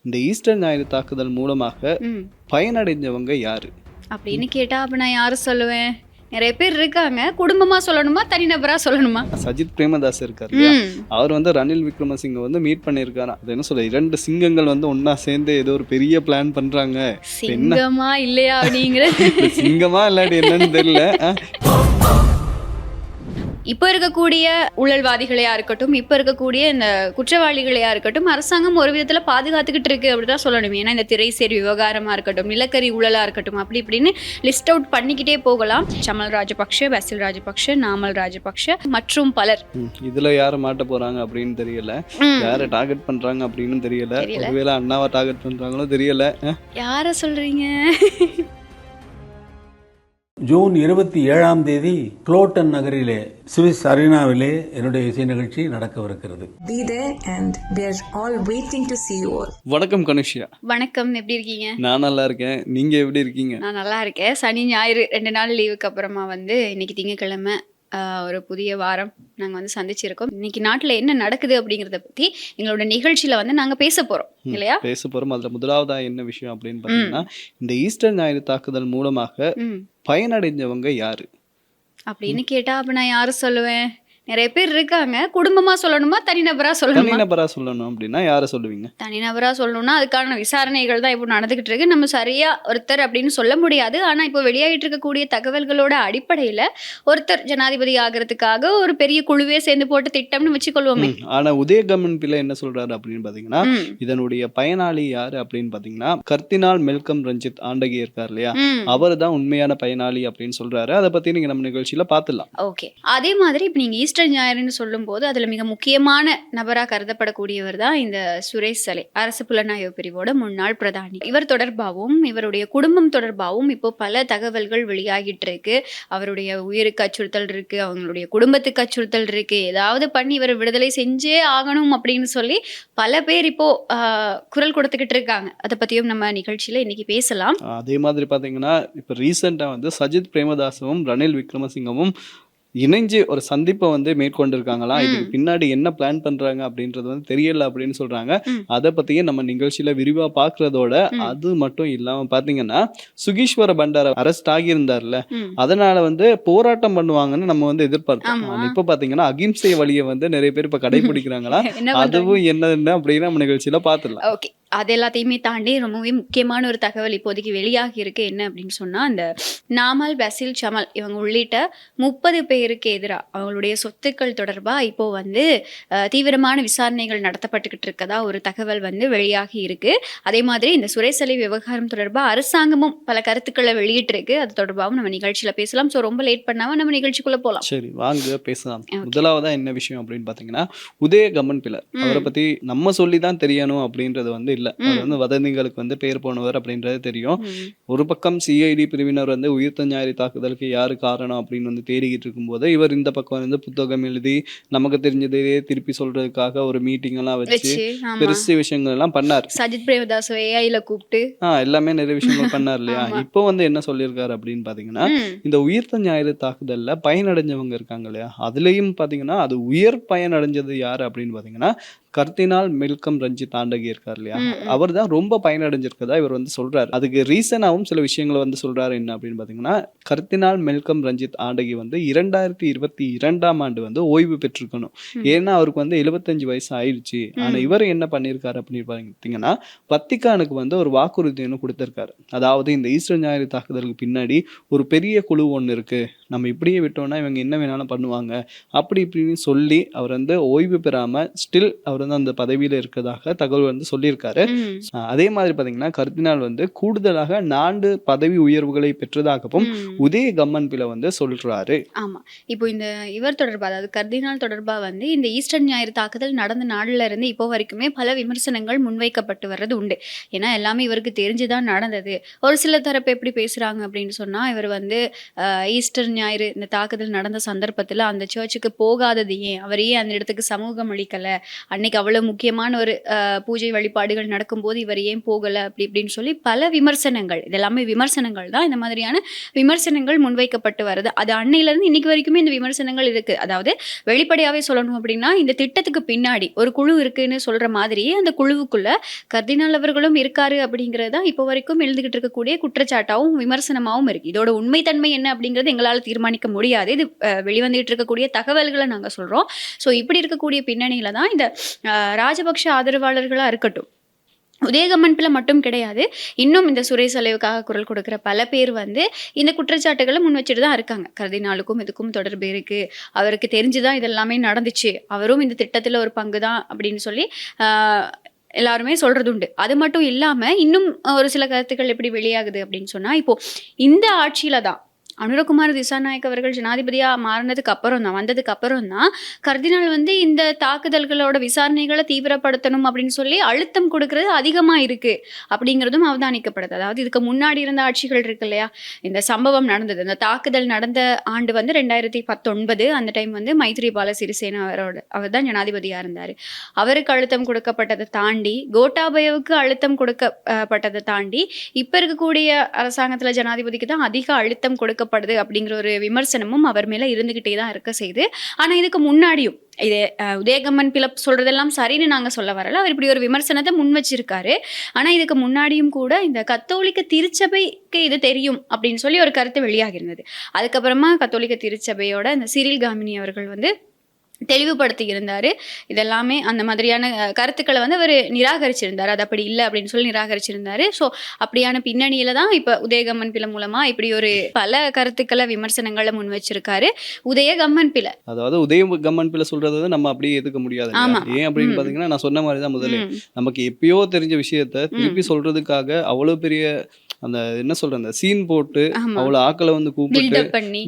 இந்த ஈஸ்டர் ஞாயிறு தாக்குதல் மூலமாக பயனடைஞ்சவங்க யாரு அப்படின்னு கேட்டா அப்ப நான் யாரு சொல்லுவேன்? நிறைய பேர் இருக்காங்க. குடும்பமா சொல்லணுமா, தனிநபரா சொல்லணுமா? சஜித் பிரேமதாஸ் இருக்காரு இல்லையா, அவர் வந்து ரணில் விக்ரமசிங்க வந்து மீட் பண்ணியிருக்காரு. அது என்ன சொல்ல, 2 சிங்கங்கள் வந்து ஒன்னா சேர்ந்து ஏதோ ஒரு பெரிய பிளான் பண்றாங்க. சிங்கமா இல்லையா அப்படிங்கிற சிங்கமா இல்லாட்டி என்னன்னு தெரியல. இப்போ இருக்கக்கூடிய ஊழல்வாதிகளையா இருக்கட்டும், இப்போ இருக்கக்கூடிய இந்த குற்றவாளிகளையா இருக்கட்டும், அரசாங்கம் ஒரு விதத்துல பாதுகாத்துக்கிட்டு இருக்கு அப்படிதான் சொல்லணும். ஏன்னா இந்த திரைசேரி விவகாரமா இருக்கட்டும், நிலக்கரி ஊழலா இருக்கட்டும், அப்படி இப்படின்னு லிஸ்ட் அவுட் பண்ணிக்கிட்டே போகலாம். சமல் ராஜபக்ஷ, பசில் ராஜபக்ஷ, நாமல் ராஜபக்ஷ மற்றும் பலர். இதுல யாரை மாட்ட போறாங்க அப்படின்னு தெரியல, யாரை டார்கெட் பண்றாங்க அப்படின்னு தெரியல. ஒருவேளை அண்ணாவை டார்கெட் பண்றாங்களோ தெரியல. யார சொல்றீங்க? ஜூன் 27ஆம் தேதி குளோட்டன் நகரிலே சுவிஸ் அரினாவிலே என்னுடைய இசை நிகழ்ச்சி நடக்கவிருக்கிறது. Be there and we are all waiting to see you all. வணக்கம் கனுஷியா. வணக்கம், எப்படி இருக்கீங்க? நான் நல்லா இருக்கேன், நீங்க எப்படி இருக்கீங்க? நான் நல்லா இருக்கேன். சனி ஞாயிறு 2 நாள் லீவுக்கு அப்புறமா வந்து இன்னைக்கு திங்கட்கிழமை ஒரு புதிய வாரம் நாங்கள் வந்து சந்திச்சிருக்கோம். இன்னைக்கு நாட்டில் என்ன நடக்குது அப்படிங்கிறத பற்றி எங்களோட நிகழ்ச்சியில் வந்து நாங்கள் பேச போகிறோம் இல்லையா? பேச போகிறோம். அதில் முதலாவதா என்ன விஷயம் அப்படின்னு பார்த்தீங்கன்னா, இந்த ஈஸ்டர் ஞாயிறு தாக்குதல் மூலமாக பயனடைஞ்சவங்க யாரு அப்படின்னு கேட்டா அப்ப நான் யாரு சொல்லுவேன்? நிறைய பேர் இருக்காங்க. குடும்பமா சொல்லணுமா, தனிநபரா சொல்லணுமா? தனிநபரா சொல்லணும் அப்படின்னா யாரை சொல்லுவீங்க? தனிநபரா சொல்லணும்னா அதுக்கான விசாரணைகள் தான் இப்போ நடந்துகிட்டு இருக்கு. நம்ம சரியா ஒருத்தர் அப்படின்னு சொல்ல முடியாது. ஆனா இப்போ வெளியாகிட்டு இருக்கக்கூடிய தகவல்களோட அடிப்படையில ஒருத்தர் ஜனாதிபதி ஆகிறதுக்காக ஒரு பெரிய குழுவே சேர்ந்து போட்டு திட்டம்னு வச்சுக்கொள்வோமே. ஆனா உதயகமன் பிள்ளை என்ன சொல்றாரு அப்படின்னு பாத்தீங்கன்னா, இதனுடைய பயனாளி யாரு அப்படின்னு பாத்தீங்கன்னா கர்தினால் மெல்கம் ரஞ்சித் ஆண்டகி இருக்கார் இல்லையா, அவர் தான் உண்மையான பயனாளி அப்படின்னு சொல்றாரு. அதை பத்தி நீங்க நம்ம நிகழ்ச்சியில பாத்துலாம். ஓகே, அதே மாதிரி இப்ப நீங்க ஈஸ்டர் ஞாயிறுன்னு சொல்லும் போது அதுல மிக முக்கியமான நபரா கருதப்படக்கூடியவர் தான் இந்த சுரேஷ் சலை, அரசு புலனாய்வு பிரிவோட முன்னாள் பிரதானி. இவர் தொடர்பாகவும் இவருடைய குடும்பம் தொடர்பாகவும் இப்போ பல தகவல்கள் வெளியாகிட்டு இருக்கு. அவருடைய உயிருக்கு அச்சுறுத்தல் இருக்கு, அவங்களுடைய குடும்பத்துக்கு அச்சுறுத்தல் இருக்கு, ஏதாவது பண்ணி இவரை விடுதலை செஞ்சே ஆகணும் அப்படின்னு சொல்லி பல பேர் இப்போ குரல் கொடுத்துக்கிட்டு இருக்காங்க. அதை பத்தியும் நம்ம நிகழ்ச்சியில இன்னைக்கு பேசலாம். அதே மாதிரி பாத்தீங்கன்னா இப்ப ரீசெண்டா வந்து சஜித் பிரேமதாசவும் ரணில் விக்ரமசிங்கவும் இணைஞ்சு ஒரு சந்திப்பை வந்து மேற்கொண்டிருக்காங்களா, இதுக்கு பின்னாடி என்ன பிளான் பண்றாங்க அப்படின்றது வந்து தெரியல அப்படின்னு சொல்றாங்க. அதை பத்தியும் நம்ம நிகழ்ச்சியில விரிவா பாக்குறதோட அது மட்டும் இல்லாம பாத்தீங்கன்னா சுகீஸ்வர பண்டார அரெஸ்ட் ஆகியிருந்தார்ல, அதனால வந்து போராட்டம் பண்ணுவாங்கன்னு நம்ம வந்து எதிர்பார்த்தோம். இப்ப பாத்தீங்கன்னா அகிம்சை வழியை வந்து நிறைய பேர் இப்ப கடைபிடிக்கிறாங்களா, அதுவும் என்ன அப்படின்னு நம்ம நிகழ்ச்சியில பாத்துடலாம். ஓகே, அது எல்லாத்தையுமே தாண்டி ரொம்பவே முக்கியமான ஒரு தகவல் இப்போதைக்கு வெளியாகி இருக்கு. என்ன அப்படின்னு சொன்னா, அந்த நாமல், பசில், சமல் இவங்க உள்ளிட்ட 30 பேருக்கு எதிராக அவங்களுடைய சொத்துக்கள் தொடர்பா இப்போ வந்து தீவிரமான விசாரணைகள் நடத்தப்பட்டுக்கிட்டு இருக்கதா ஒரு தகவல் வந்து வெளியாகி இருக்கு. அதே மாதிரி இந்த சுரேஷ் சலை விவகாரம் தொடர்பா அரசாங்கமும் பல கருத்துக்களை வெளியிட்டிருக்கு. அது தொடர்பாகவும் நம்ம நிகழ்ச்சியில பேசலாம். ஸோ ரொம்ப லேட் பண்ணாம நம்ம நிகழ்ச்சிக்குள்ள போகலாம். சரி, வாங்க பேசலாம். முதலாவதா என்ன விஷயம் அப்படின்னு பாத்தீங்கன்னா, உதயகமன் பிள்ளை அவரை பத்தி நம்ம சொல்லிதான் தெரியணும் அப்படின்றது வந்து இல்ல, அது வந்து வதந்திகளுக்கு வந்து பேர் போனவர் அப்படின்றது தெரியும். ஒரு பக்கம் சிஐடி பிரிவினர் வந்து உயிர்த்த ஞாயிறு தாக்குதலுக்கு யாரு காரணம் அப்படின்னு வந்து தேடிக்கிட்டு இருக்கும்போது, இவர் இந்த பக்கம் வந்து புத்தகம் எழுதி நமக்கு தெரிஞ்சதே திருப்பி சொல்றதுக்காக ஒரு மீட்டிங் எல்லாம் வச்சு பெருசு விஷயங்கள் எல்லாம் பண்ணார். சஜித் பிரேமதாஸ் ஏஐல கூப்பிட்டு எல்லாமே நிறைய விஷயங்கள் பண்ணார் இல்லையா. இப்போ வந்து என்ன சொல்லியிருக்காரு அப்படின்னு பாத்தீங்கன்னா, இந்த உயிர்த்த ஞாயிறு தாக்குதல்ல பயனடைஞ்சவங்க இருக்காங்க இல்லையா, அதுலயும் பாத்தீங்கன்னா அது உயர் பயனடைஞ்சது யாரு அப்படின்னு பாத்தீங்கன்னா கர்தினால் மெல்கம் ரஞ்சித் ஆண்டகி இருக்கார் இல்லையா, அவர் தான் ரொம்ப பயனடைஞ்சிருக்கதா இவர் வந்து சொல்றாரு. அதுக்கு ரீசனாகவும் சில விஷயங்களை வந்து சொல்றாரு. என்ன அப்படின்னு பாத்தீங்கன்னா, கர்தினால் மெல்கம் ரஞ்சித் ஆண்டகி வந்து 2022ஆம் ஆண்டு வந்து ஓய்வு பெற்றிருக்கணும். ஏன்னா அவருக்கு வந்து 75 வயசு ஆயிடுச்சு. ஆனா இவர் என்ன பண்ணியிருக்காரு அப்படின்னு பார்த்தீங்கன்னா, வத்திக்கானுக்கு வந்து ஒரு வாக்குறுதி ஒன்று கொடுத்திருக்காரு. அதாவது இந்த ஈஸ்டர் ஞாயிறு தாக்குதலுக்கு பின்னாடி ஒரு பெரிய குழு ஒன்று இருக்கு, நம்ம இப்படியே விட்டோம்னா இவங்க என்ன வேணாலும் பண்ணுவாங்க அப்படி இப்படின்னு சொல்லி அவர் வந்து ஓய்வு பெறாம ஸ்டில் அவர் வந்து அந்த பதவியில இருக்கிறதாக தகவல் வந்து சொல்லியிருக்காரு. அதே மாதிரி பாத்தீங்கன்னா கர்தினால் வந்து கூடுதலாக 4 பதவி உயர்வுகளை பெற்றதாகவும் உதயகமன் பிள்ளை வந்து சொல்றாரு. ஆமா, இப்போ இந்த இவர் தொடர்பா, அதாவது கர்தினால் தொடர்பா வந்து இந்த ஈஸ்டர் ஞாயிறு தாக்குதல் நடந்த நாள்ல இருந்து இப்போ வரைக்குமே பல விமர்சனங்கள் முன்வைக்கப்பட்டு வர்றது உண்டு. ஏன்னா எல்லாமே இவருக்கு தெரிஞ்சுதான் நடந்தது. ஒரு சில தரப்பு எப்படி பேசுறாங்க அப்படின்னு சொன்னா, இவர் வந்து ஈஸ்டர் ஞாயிறு இந்த தாக்குதல் நடந்த சந்தர்ப்பத்துல அந்த சர்ச்சுக்கு போகாதது ஏன், அவர் ஏன் அந்த இடத்துக்கு சமூகம் அளிக்கல, அன்னைக்கு அவ்வளவு முக்கியமான ஒரு பூஜை வழிபாடுகள் நடக்கும்போது இவர் ஏன் போகல, அப்படி இப்படின்னு சொல்லி பல விமர்சனங்கள், இதெல்லாமே விமர்சனங்கள் தான். இந்த மாதிரியான விமர்சனங்கள் முன்வைக்கப்பட்டு வருது. அது அன்னையில இருந்து இன்னைக்கு வரைக்குமே இந்த விமர்சனங்கள் இருக்கு. அதாவது வெளிப்படையாவே சொல்லணும் அப்படின்னா, இந்த திட்டத்துக்கு பின்னாடி ஒரு குழு இருக்குன்னு சொல்ற மாதிரியே அந்த குழுவுக்குள்ள கர்தினால் அவர்களும் இருக்காரு அப்படிங்கிறது தான் இப்போ வரைக்கும் எழுந்துகிட்டு இருக்கக்கூடிய குற்றச்சாட்டாவும் விமர்சனமாவும் இருக்கு. இதோட உண்மைத்தன்மை என்ன அப்படிங்கிறது எங்களால தீர்மானிக்க முடியாது. இது வெளிவந்துட்டு இருக்கக்கூடிய தகவல்களை நாங்க சொல்றோம். ஸோ இப்படி இருக்கக்கூடிய பின்னணியில தான் இந்த ராஜபக்ஷ ஆதரவாளர்களா இருக்கட்டும், உதயகம்மன் பிள்ளை மட்டும் கிடையாது, இன்னும் இந்த சுரேஷ் அலைவுக்காக குரல் கொடுக்குற பல பேர் வந்து இந்த குற்றச்சாட்டுகளை முன் வச்சுட்டு தான் இருக்காங்க. கர்தினாலுக்கும் இதுக்கும் தொடர்பு இருக்கு, அவருக்கு தெரிஞ்சுதான் இதெல்லாமே நடந்துச்சு, அவரும் இந்த திட்டத்துல ஒரு பங்கு தான் அப்படின்னு சொல்லி எல்லாருமே சொல்றது உண்டு. அது மட்டும் இல்லாம இன்னும் ஒரு சில கருத்துக்கள் எப்படி வெளியாகுது அப்படின்னு சொன்னா, இப்போ இந்த ஆட்சியில தான் அனுரகுமார் திசாநாயக் அவர்கள் ஜனாதிபதியா மாறினதுக்கு அப்புறம் தான், வந்ததுக்கு அப்புறம் தான் கர்தினால் வந்து இந்த தாக்குதல்களோட விசாரணைகளை தீவிரப்படுத்தணும் அப்படின்னு சொல்லி அழுத்தம் கொடுக்கறது அதிகமா இருக்கு அப்படிங்கிறதும் அவதானிக்கப்படுது. அதாவது இதுக்கு முன்னாடி இருந்த ஆட்சிகள் இருக்கு இல்லையா, இந்த சம்பவம் நடந்தது, இந்த தாக்குதல் நடந்த ஆண்டு வந்து 2019. அந்த டைம் வந்து மைத்ரிபால சிறிசேனா அவர் தான் ஜனாதிபதியா இருந்தாரு. அவருக்கு அழுத்தம் கொடுக்கப்பட்டதை தாண்டி, கோட்டாபயவுக்கு அழுத்தம் கொடுக்கப்பட்டதை தாண்டி, இப்ப இருக்கக்கூடிய அரசாங்கத்துல ஜனாதிபதிக்கு தான் அதிக அழுத்தம் கொடுக்கப்படுது அப்படிங்கிற ஒரு விமர்சனமும் அவர் மேல இருந்துகிட்டே தான் இருக்க செய்து. ஆனா இதுக்கு முன்னாடியும் இது உதயகம்மன் பிள்ளை சொல்றதெல்லாம் சரின்னு நாங்க சொல்ல வரல, அவர் இப்படி ஒரு விமர்சனத்தை முன் வச்சிருக்காரு. ஆனா இதுக்கு முன்னாடியும் கூட இந்த கத்தோலிக்க திருச்சபைக்கு இது தெரியும் அப்படின்னு சொல்லி ஒரு கருத்து வெளியாகி இருந்தது. அதுக்கப்புறமா கத்தோலிக்க திருச்சபையோட இந்த சிரில் காமினி அவர்கள் வந்து தெளிவுபடுத்தி இருந்தாரு. இதெல்லாமே அந்த மாதிரியான கருத்துக்களை வந்து அவர் நிராகரிச்சிருந்தார். அது அப்படி இல்லை அப்படின்னு சொல்லி நிராகரிச்சிருந்தாரு. ஸோ அப்படியான பின்னணியில தான் இப்ப உதயகம்மன் பிள்ளை மூலமா இப்படி ஒரு பல கருத்துக்களை விமர்சனங்களை முன் வச்சிருக்காரு உதயகம்மன் பிள்ளை. அதாவது உதயகம்மன் பிள்ளை சொல்றது வந்து நம்ம அப்படியே ஏத்துக்க முடியாது. ஏன் அப்படின்னு பாத்தீங்கன்னா, நான் சொன்ன மாதிரி தான் முதல்ல, நமக்கு எப்பயோ தெரிஞ்ச விஷயத்த திருப்பி சொல்றதுக்காக அவ்வளவு பெரிய அந்த என்ன சொல்ற அந்த சீன் போட்டு அவ்வளவு ஆக்களை வந்து கூப்பிட்டு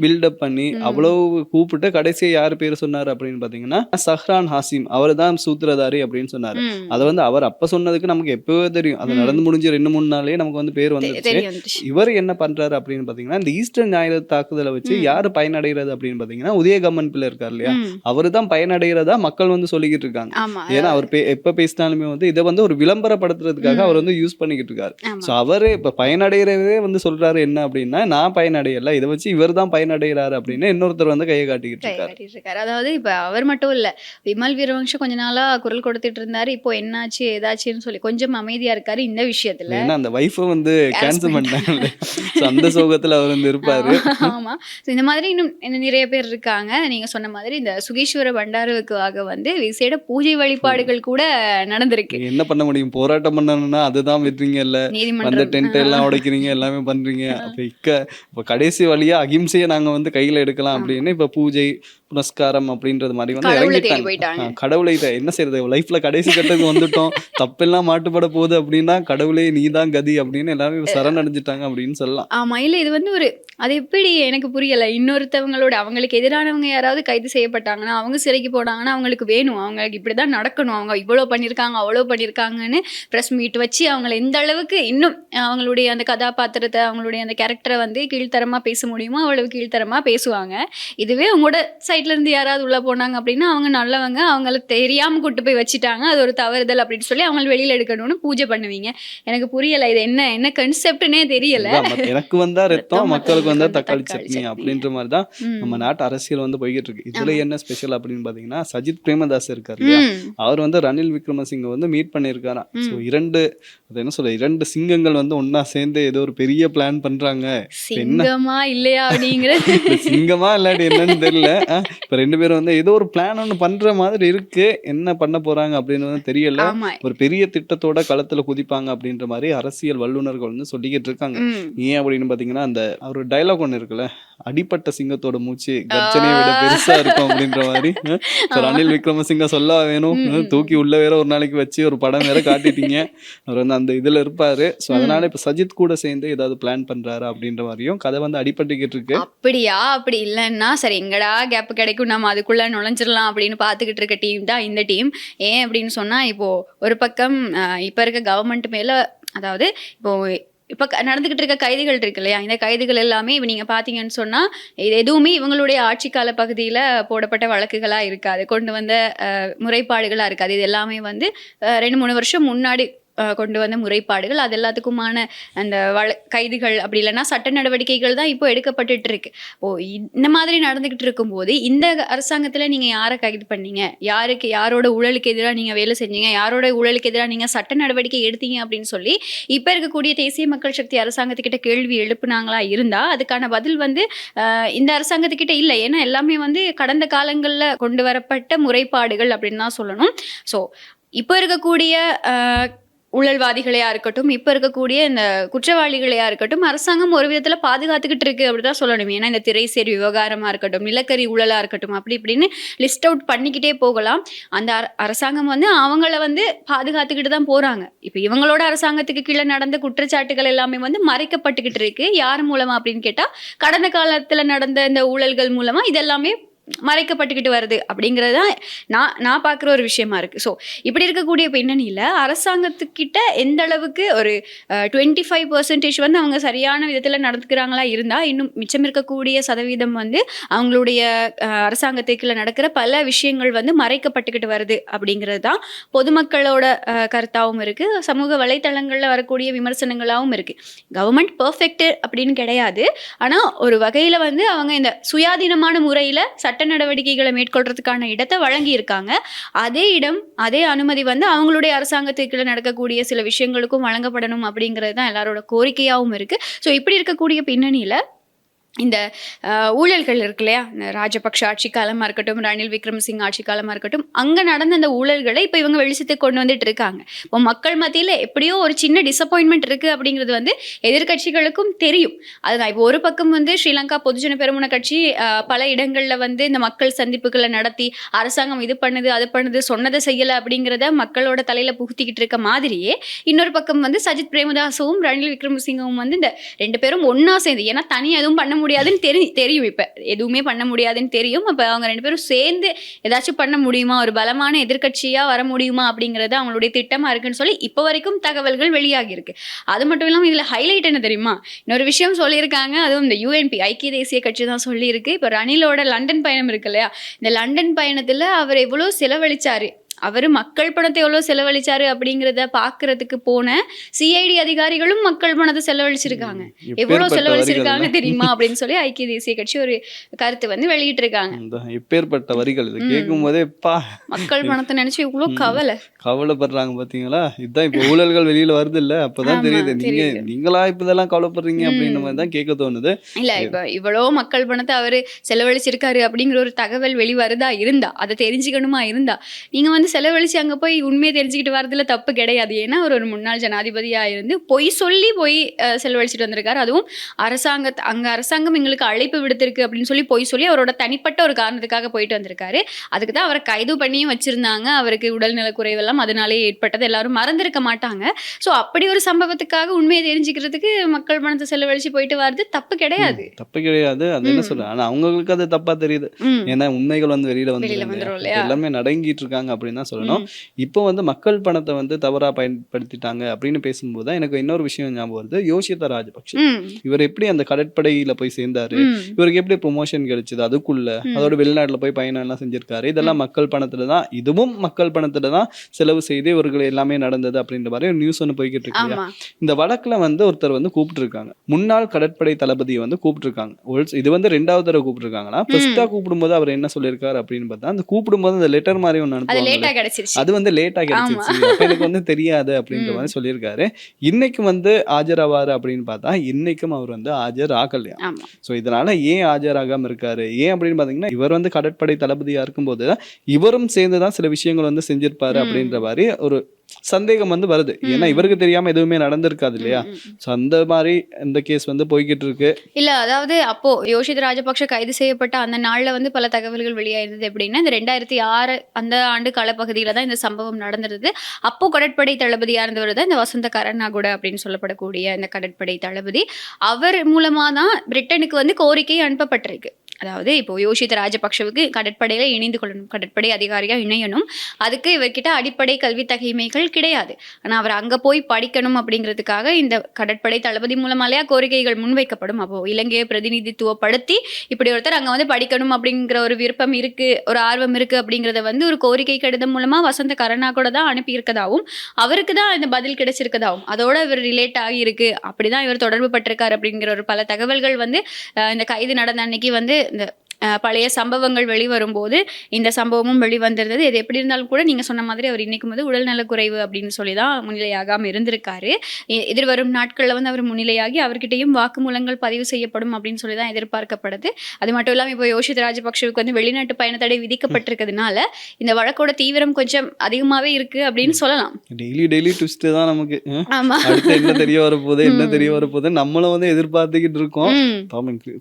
பில்டப் பண்ணி அவ்வளவு கூப்பிட்டு கடைசியா யாரு பேரு சொன்னாரு அப்படின்னு பாத்தீங்கன்னா, சஹ்ரான் ஹாசிம் அவர் தான் சூத்திரதாரி அப்படின்னு சொன்னாரு. அதை வந்து அவர் அப்ப சொன்னதுக்கு நமக்கு எப்பவே தெரியும், அது நடந்து முடிஞ்ச 2-3 நாளே நமக்கு வந்து பேர் வந்துருச்சு. இவர் என்ன பண்றாரு அப்படின்னு பாத்தீங்கன்னா, இந்த ஈஸ்டர் ஞாயிறு தாக்குதலை வச்சு யாரு பயனடைகிறது அப்படின்னு பாத்தீங்கன்னா, உதயகம்மன் பிள்ளை இருக்காரு இல்லையா, அவரு தான் பயனடைகிறதா மக்கள் வந்து சொல்லிக்கிட்டு இருக்காங்க. ஏன்னா அவர் எப்ப பேசினாலுமே வந்து இதை வந்து ஒரு விளம்பரப்படுத்துறதுக்காக அவர் வந்து யூஸ் பண்ணிக்கிட்டு இருக்காரு. சோ அவரு இப்ப பயனடைகிறதே வந்து சொல்றாரு என்ன அப்படின்னா, நான் பயனடையல, இதை வச்சு இவர் தான் பயனடைகிறாரு அப்படின்னு இன்னொருத்தர் வந்து கையை காட்டிக்கிட்டு இருக்காரு. அதாவது இப்ப அவர் மட்டும் இல்ல, விமல் வீரவங்சம் கொஞ்ச நாளா குரல் கொடுத்துட்டு இருந்தாரு. இப்போ என்னாச்சு ஏதாச்சுன்னு சொல்லி கொஞ்சம் அமைதியா இருக்காரு இந்த விஷயத்துல. ஏன்னா அந்த வைஃபை வந்து கேன்சல் பண்ணாங்க, அந்த சோகத்துல அவர் வந்து இருப்பாரு. ஆமா, இந்த மாதிரி இன்னும் நிறைய பேர் இருக்காங்க. நீங்க சொன்ன மாதிரி இந்த சுகீஸ்வர பண்டாருவுக்காக வந்து விசேட பூஜை வழிபாடுகள் கூட நடந்திருக்கு. என்ன பண்ண முடியும், போராட்டம் பண்ணணும்னா அதுதான் வெட்டுறீங்க இல்ல, அந்த டென்ட் எல்லாம் உடைக்கிறீங்க, எல்லாமே பண்றீங்க. அப்ப இப்ப கடைசி வழியா அகிம்சையை நாங்க வந்து கையில எடுக்கலாம் அப்படின்னு இப்ப பூஜை புனஸ்காரம் அப்படின்றது மாதிரி வந்து இறங்கிட்டாங்க. கடவுளை என்ன செய்யறது, லைஃப்ல கடைசி கட்டத்துக்கு வந்துட்டோம், தப்பெல்லாம் மாட்டுப்பட போகுது அப்படின்னா கடவுளே நீதான் கதி அப்படின்னு எல்லாரும் சரணடைஞ்சிட்டாங்க அப்படின்னு சொல்லலாம். ஆமா, இல்ல இது வந்து ஒரு அது எப்படி எனக்கு புரியல. இன்னொருத்தவங்களோட அவங்களுக்கு எதிரானவங்க யாராவது கைது செய்யப்பட்டாங்கன்னா, அவங்க சிறைக்கு போனாங்கன்னா அவங்களுக்கு வேணும், அவங்களுக்கு இப்படிதான் நடக்கணும், அவங்க இவ்வளவு பண்ணிருக்காங்க அவ்வளவு பண்ணிருக்காங்கன்னு பிரஸ் மீட் வச்சு அவங்களை எந்த அளவுக்கு இன்னும் அவங்களுடைய அந்த கதாபாத்திரத்தை அவங்களுடைய அந்த கேரக்டரை வந்து கீழ்த்தரமா பேச முடியுமோ அவ்வளவு கீழ்த்தரமா பேசுவாங்க. இதுவே உங்களோட சைட்ல இருந்து யாராவது உள்ள போனாங்க அப்படின்னா அவங்க நல்லவங்க, அவங்களுக்கு தெரியாம கூட்டு போய் வச்சுட்டாங்க, அது ஒரு தவறுதல் அப்படின்னு சொல்லி அவங்களை வெளியில எடுக்கணும்னு பூஜை பண்ணுவீங்க. எனக்கு புரியல, இது என்ன கான்செப்ட்னே தெரியல. எனக்கு வந்தா ரத்தம், மக்களுக்கு வந்தா தக்காளி சட்னி அப்படின்ற மாதிரி தான் நம்ம நாட்டு அரசியல் வந்து போய்கிட்டு இருக்கு. இதுல என்ன ஸ்பெஷல் அப்படின்னு பாத்தீங்கன்னா, சஜித் பிரேமதாஸ் இருக்காரு இல்லையா, அவர் வந்து ரணில் விக்ரமசிங்க வந்து மீட் பண்ணிருக்காராம். ஸோ இரண்டு சிங்கங்கள் வந்து ஒன்னா சேர்ந்து ஏதோ ஒரு பெரிய பிளான் பண்றாங்க. சிங்கமா இல்லையா அப்படிங்கிறது சிங்கமா இல்லாட்டி என்னன்னு தெரியல. இப்ப 2 பேரும் வந்து ஏதோ ஒரு பிளான் ஒண்ணு பண்ற மாதிரி இருக்கு, என்ன பண்ண போறாங்க அப்படின்னு தெரியல. ஒரு பெரிய திட்டத்தோட களத்துல குதிப்பாங்க அப்படின்ற மாதிரி அரசியல் வல்லுநர்கள் வந்து சொல்லிக்கிட்டு இருக்காங்க. ஏன் அப்படின்னு பாத்தீங்கன்னா, அந்த ஒரு டைலாக் ஒண்ணு இருக்குல்ல, அடிப்பட்ட சிங்கத்தோட மூச்சு கர்ஜனையை விட பெருசா இருக்கும் அப்படின்ற மாதிரி ரணில் விக்ரமசிங்க சொல்ல வேணும். தூக்கி உள்ள வேற ஒரு நாளைக்கு வச்சு ஒரு படம் வேற காட்டிட்டீங்க, அவர் வந்து அந்த இதுல இருப்பாரு. சோ அதனால இப்ப சஜித் கூட சேர்ந்து ஏதாவது பிளான் பண்றாரு அப்படின்ற மாதிரியும் கதை வந்து அடிபட்டுக்கிட்டு இருக்கு. அப்படியா, அப்படி இல்லைன்னா சரி எங்கடா கேப் கிடைக்கும் நம்ம அதுக்குள்ள நுழைஞ்சிடலாம் அப்படின்னு பாத்துக்கிட்டு இருக்க டீம் தான் இந்த டீம். ஏன் அப்படின்னு சொன்னா, இப்போ ஒரு பக்கம் இப்ப இருக்க கவர்மெண்ட் மேல, அதாவது இப்போ இப்போ நடந்துகிட்டு இருக்க கைதிகள் இருக்கு இல்லையா, இந்த கைதிகள் எல்லாமே இப்போ நீங்க பாத்தீங்கன்னு சொன்னா இது எதுவுமே இவங்களுடைய ஆட்சி கால பகுதியில போடப்பட்ட வழக்குகளா இருக்காது, கொண்டு வந்த முறைப்பாடுகளா இருக்காது. இது எல்லாமே வந்து 2-3 வருஷம் முன்னாடி கொண்டு வந்த முறைப்பாடுகள். அது எல்லாத்துக்குமான அந்த கைதுகள் அப்படி இல்லைன்னா சட்ட நடவடிக்கைகள் தான் இப்போ எடுக்கப்பட்டுட்டு இருக்கு. இந்த மாதிரி நடந்துகிட்டு இருக்கும்போது இந்த அரசாங்கத்துல நீங்க யாரை கைது பண்ணீங்க, யாரோட ஊழலுக்கு எதிராக நீங்க வேலை செஞ்சீங்க, யாரோட ஊழலுக்கு எதிராக நீங்க சட்ட நடவடிக்கை எடுத்தீங்க அப்படின்னு சொல்லி இப்ப இருக்கக்கூடிய தேசிய மக்கள் சக்தி அரசாங்கத்துக்கிட்ட கேள்வி எழுப்புனாங்களா இருந்தா அதுக்கான பதில் வந்து இந்த அரசாங்கத்துக்கிட்ட இல்லை. ஏன்னா எல்லாமே வந்து கடந்த காலங்கள்ல கொண்டு வரப்பட்ட முறைப்பாடுகள் அப்படின்னு தான் சொல்லணும். ஸோ இப்போ இருக்கக்கூடிய ஊழல்வாதிகளையா இருக்கட்டும், இப்ப இருக்கக்கூடிய இந்த குற்றவாளிகளையா இருக்கட்டும், அரசாங்கம் ஒரு விதத்துல பாதுகாத்துக்கிட்டு இருக்கு அப்படிதான் சொல்லணும். ஏன்னா இந்த திரைசேரி விவகாரமா இருக்கட்டும், நிலக்கரி ஊழலா இருக்கட்டும், அப்படி இப்படின்னு லிஸ்ட் அவுட் பண்ணிக்கிட்டே போகலாம். அந்த அரசாங்கம் வந்து அவங்கள வந்து பாதுகாத்துக்கிட்டு தான் போறாங்க. இப்ப இவங்களோட அரசாங்கத்துக்கு கீழே நடந்த குற்றச்சாட்டுகள் எல்லாமே வந்து மறைக்கப்பட்டுக்கிட்டு இருக்கு. யார் மூலமா அப்படின்னு கேட்டா கடந்த காலத்துல நடந்த இந்த ஊழல்கள் மூலமா இதெல்லாமே மறைக்கப்பட்டுக்கிட்டு வருது அப்படிங்கிறது தான் நான் பார்க்குற ஒரு விஷயமா இருக்கு. ஸோ இப்படி இருக்கக்கூடிய பின்னணியில் அரசாங்கத்துக்கிட்ட எந்த அளவுக்கு ஒரு 25% வந்து அவங்க சரியான விதத்தில் நடந்துக்கிறாங்களா இருந்தால், இன்னும் மிச்சம் இருக்கக்கூடிய சதவீதம் வந்து அவங்களுடைய அரசாங்கத்துக்குள்ள நடக்கிற பல விஷயங்கள் வந்து மறைக்கப்பட்டுக்கிட்டு வருது அப்படிங்கிறது தான் பொதுமக்களோட கருத்தாகவும் இருக்கு, சமூக வலைத்தளங்களில் வரக்கூடிய விமர்சனங்களாகவும் இருக்கு. கவர்மெண்ட் பர்ஃபெக்ட் அப்படின்னு கிடையாது, ஆனால் ஒரு வகையில் வந்து அவங்க இந்த சுயாதீனமான முறையில் சட்ட நடவடிக்கைகளை மேற்கொள்றதுக்கான இடத்தை வழங்கி இருக்காங்க. அதே இடம், அதே அனுமதி வந்து அவங்களுடைய அரசாங்கத்துக்குள்ள நடக்கக்கூடிய சில விஷயங்களுக்கும் வழங்கப்படணும் அப்படிங்கிறது தான் எல்லாரோட கோரிக்கையாகவும் இருக்கு. ஸோ இப்படி இருக்கக்கூடிய பின்னணியில இந்த ஊழல்கள் இருக்கு இல்லையா, ராஜபக்ஷ ஆட்சி காலமாக இருக்கட்டும், ரணில் விக்ரமசிங்க ஆட்சி காலமாக இருக்கட்டும், அங்கே நடந்த அந்த ஊழல்களை இப்போ இவங்க வெளிச்சத்துக்கு கொண்டு வந்துட்டு இருக்காங்க. இப்போ மக்கள் மத்தியில் எப்படியோ ஒரு சின்ன டிசப்பாயின்மெண்ட் இருக்குது அப்படிங்கிறது வந்து எதிர்கட்சிகளுக்கும் தெரியும். அதுதான் இப்போ ஒரு பக்கம் வந்து ஸ்ரீலங்கா பொதுஜன பெரமுன கட்சி பல இடங்களில் வந்து இந்த மக்கள் சந்திப்புகளை நடத்தி அரசாங்கம் இது பண்ணுது அது பண்ணுது சொன்னதை செய்யலை அப்படிங்கிறத மக்களோட தலையில் புகுத்திக்கிட்டு இருக்க மாதிரியே, இன்னொரு பக்கம் வந்து சஜித் பிரேமதாசவும் ரணில் விக்ரமசிங்கவும் வந்து இந்த 2 பேரும் ஒன்றா சேர்ந்து, ஏன்னா தனியாக எதுவும் பண்ண முடியாதுன்னு தெரியும், இப்ப எதுவுமே பண்ண முடியாதுன்னு தெரியும். அப்ப அவங்க 2 பேரும் சேர்ந்து ஏதாச்சும் பண்ண முடியுமா, ஒரு பலமான எதிர்கட்சியா வர முடியுமா அப்படிங்கறது அவங்களுடைய திட்டமா இருக்குன்னு சொல்லி இப்ப வரைக்கும் தகவல்கள் வெளியாகி இருக்கு. அது மட்டும் இல்லாம இதுல ஹைலைட் என்ன தெரியுமா, இன்னொரு விஷயம் சொல்லியிருக்காங்க, அதுவும் இந்த UNP ஐக்கிய தேசிய கட்சி தான் சொல்லியிருக்கு. இப்ப ரணிலோட லண்டன் பயணம் இருக்கு இல்லையா, இந்த லண்டன் பயணத்துல அவர் எவ்வளவு செலவழிச்சாரு, அவர் மக்கள் பணத்தை எவ்வளோ செலவழிச்சாரு அப்படிங்கிறத பார்க்கறதுக்கு போன CID அதிகாரிகளும் மக்கள் பணத்தை செலவழிச்சிருக்காங்க. எவ்வளோ செலவழிச்சிருக்காங்க தெரியுமா அப்படின்னு சொல்லி ஐக்கிய தேசிய கட்சி ஒரு கருத்து வந்து வெளியிட்டு இருக்காங்க. எப்பேற்பட்ட வரிகள் இது கேட்கும் போதே மக்கள் பணத்தை நினைச்சு இவ்வளோ கவலைப்படுறாங்க பாத்தீங்களா. இதுதான் இப்போ ஊழல்கள் வெளியில வருது இல்ல, அப்பதான் தெரியுது நீங்களா இப்ப இதெல்லாம் கவலைப்படுறீங்க அப்படின்ற மாதிரி தான் கேட்க தோணுது. இல்ல இப்ப இவ்வளோ மக்கள் பணத்தை அவரு செலவழிச்சிருக்காரு அப்படிங்கிற ஒரு தகவல் வெளிவருதா இருந்தா, அதை தெரிஞ்சுக்கணுமா இருந்தா, நீங்க வந்து செலவழிச்சு அங்கே போய் உண்மையை தெரிஞ்சுக்கிட்டு வரதுல தப்பு கிடையாது. ஏன்னா ஒரு முன்னாள் ஜனாதிபதியாக இருந்து பொய் சொல்லி செலவழிச்சிட்டு வந்திருக்காரு. அதுவும் அரசாங்கம் எங்களுக்கு அழைப்பு விடுத்திருக்கு அப்படின்னு சொல்லி பொய் சொல்லி அவரோட தனிப்பட்ட ஒரு காரணத்துக்காக போயிட்டு வந்திருக்காரு. அதுக்கு தான் அவரை கைது பண்ணியும் வச்சிருந்தாங்க. அவருக்கு உடல்நல குறைவெல்லாம் அதனாலே ஏற்பட்டது, எல்லாரும் மறந்திருக்க மாட்டாங்க. ஸோ அப்படி ஒரு சம்பவத்துக்காக உண்மையை தெரிஞ்சுக்கிறதுக்கு மக்கள் பணத்தை செலவழிச்சு போயிட்டு வர்றது தப்பு கிடையாது. அது என்ன சொல்றேன், ஆனா அவங்களுக்கு அது தப்பா தெரியுது. ஏன்னா உண்மைகள் வந்து வெளியில வந்துரும், எல்லாமே நடங்கிட்டு இருக்காங்க அப்படின்னு தான் சொல்லணும். இப்போ வந்து மக்கள் பணத்தை வந்து தவறா பயன்படுத்திட்டாங்க அப்படின்னு பேசும்போது எனக்கு இன்னொரு விஷயம் ஞாபகம் வருது. யோஷிதா ராஜபக்ஷ இவர் எப்படி அந்த கடற்படையில போய் சேர்ந்தாரு, இவருக்கு எப்படி ப்ரொமோஷன் கிடைச்சது, அதுக்குள்ள அதோட வெளிநாட்டுல போய் பயணம் எல்லாம் செஞ்சிருக்காரு. இதெல்லாம் மக்கள் பணத்துல தான், இதுவும் மக்கள் பணத்துல தான் செலவு செய்து இவர்கள் எல்லாமே நடந்தது அப்படின்ற மாதிரி ஒரு நியூஸ் ஒன்று போய்கிட்டு இருக்கு. இந்த வழக்குல வந்து ஒருத்தர் வந்து கூப்பிட்டு இருக்காங்க, முன்னாள் கடற்படை தளபதியை வந்து கூப்பிட்டு இருக்காங்க. இது வந்து 2வது தடவை கூப்பிட்டு இருக்காங்கன்னா, ஃபர்ஸ்டா கூப்பிடும்போது அவர் என்ன சொல்லியிருக்காரு அப்படின்னு பார்த்தா, அந்த கூப்பிடும்போது அந்த லெட்டர் மாதிரி ஒன்று அனுப்புவாங்க, அது வந்து லேட்டா கிடைச்சிருச்சு, எனக்கு வந்து தெரியாது அப்படின்ற மாதிரி சொல்லியிருக்காரு. இன்னைக்கு வந்து ஆஜராவாரு அப்படின்னு பார்த்தா இன்னைக்கும் அவர் வந்து ஆஜர் ஆகலையா. சோ இதனால ஏன் ஆஜராகாம இருக்காரு, ஏன் அப்படின்னு பாத்தீங்கன்னா, இவர் வந்து கடற்படை தளபதியா இருக்கும்போது இவரும் சேர்ந்துதான் சில விஷயங்கள் வந்து செஞ்சிருப்பாரு அப்படின்ற மாதிரி ஒரு சந்தேகம் வந்து வருது. ஏன்னா இவருக்கு தெரியாம எதுவுமே நடந்திருக்காது இல்லையா. சோ அந்த மாதிரி இந்த கேஸ் வந்து போய்கிட்டு இருக்கு. இல்ல அதாவது அப்போ யோஷித் ராஜபக்ஷ கைது செய்யப்பட்ட அந்த நாள்ல வந்து பல தகவல்கள் வெளியாயிருந்தது. எப்படின்னா இந்த 2006 அந்த ஆண்டு காலப்பகுதியில தான் இந்த சம்பவம் நடந்திருந்தது. அப்போ கடற்படை தளபதியா இருந்தவர் தான் இந்த வசந்த கரநாகுட அப்படின்னு சொல்லப்படக்கூடிய இந்த கடற்படை தளபதி. அவர் மூலமா தான் பிரிட்டனுக்கு வந்து கோரிக்கை அனுப்பப்பட்டிருக்கு. அதாவது இப்போ யோஷித்த ராஜபக்ஷவுக்கு கடற்படையில இணைந்து கொள்ளணும், கடற்படை அதிகாரியா இணையணும். அதுக்கு இவர்கிட்ட அடிப்படை கல்வி தகைமைகள் கிடையாது. ஆனா அவர் அங்க போய் படிக்கணும் அப்படிங்கிறதுக்காக இந்த கடற்படை தளபதி மூலமாலையா கோரிக்கைகள் முன்வைக்கப்படும். அப்போ இலங்கையை பிரதிநிதித்துவப்படுத்தி இப்படி ஒருத்தர் அங்க வந்து படிக்கணும் அப்படிங்கிற ஒரு விருப்பம் இருக்கு, ஒரு ஆர்வம் இருக்கு அப்படிங்கறத வந்து ஒரு கோரிக்கை கடிதம் மூலமா வசந்த கருணா கூட தான் அனுப்பி இருக்கதாவும், அவருக்கு தான் இந்த பதில் கிடைச்சிருக்கதாவும், அதோட இவர் ரிலேட் ஆகி இருக்கு, அப்படிதான் இவர் தொடர்பு பட்டிருக்காரு அப்படிங்கிற ஒரு பல தகவல்கள் வந்து இந்த கைது நடந்த அன்னைக்கு வந்து இந்த பழைய சம்பவங்கள் வெளிவரும்போது இந்த சம்பவமும் வெளிவந்திருந்தது. இது எப்படி இருந்தாலும் கூட நீங்க சொன்ன மாதிரி அவர் இன்னைக்கும் வந்து உடல்நலக்குறைவு அப்படின்னு சொல்லி தான் முன்னிலையாகாம இருந்திருக்காரு. எதிர்வரும் நாட்கள்ல வந்து அவர் முன்னிலையாகி அவர்கிட்டையும் வாக்குமூலங்கள் பதிவு செய்யப்படும் அப்படின்னு சொல்லி தான் எதிர்பார்க்கப்படுது. அது மட்டும் இல்லாமல் இப்போ யோஷித் ராஜபக்ஷவுக்கு வந்து வெளிநாட்டு பயண தடை விதிக்கப்பட்டிருக்கிறதுனால இந்த வழக்கோட தீவிரம் கொஞ்சம் அதிகமாவே இருக்கு அப்படின்னு சொல்லலாம். டெய்லி ட்விஸ்ட் தான் நமக்கு. ஆமா. அடுத்து என்ன தெரிய வரப்போகுது நம்மளும் வந்து எதிர்பார்த்துக்கிட்டு இருக்கோம்.